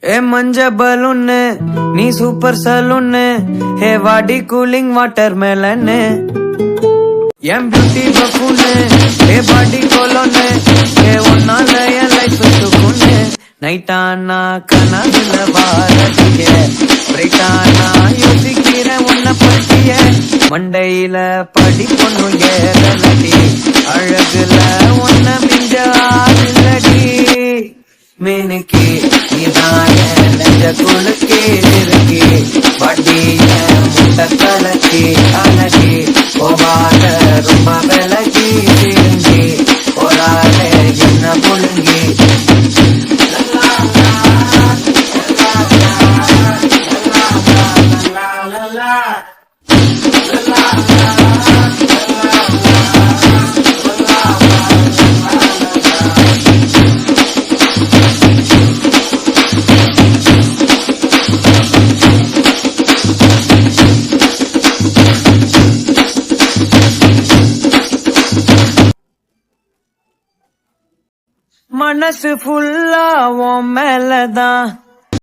ஏ மஞ்ச பலூன்னு நீ சூப்பர் சலூன்னு ஹே வாடி கூலிங் வாட்டர் மேலன்னு என் பியூட்டி பஃபூன்னு ஹே பாடி கோலோன்னு ஹே ஒன்னால என் லைஃப் சுக்குன்னு நைட்டானா கனவுல வாரதிய பிரைட்டானா யோசிக்கிறேன் உன்ன பற்றிய மண்டையில படி பொண்ணு ஏறலடி அழகுல உன்ன மிஞ்ச ஆதில்லடி மேனுக்கு நீதாய நெஞ்ச குலுக்கி இருக்கி வட்டிய முட்ட கலக்கி அழகி போவாத ரொம்ப விலகி திரும்பி போராட என்ன புழுங்கி மனசு ஃபுல்லா உன் மேலதான்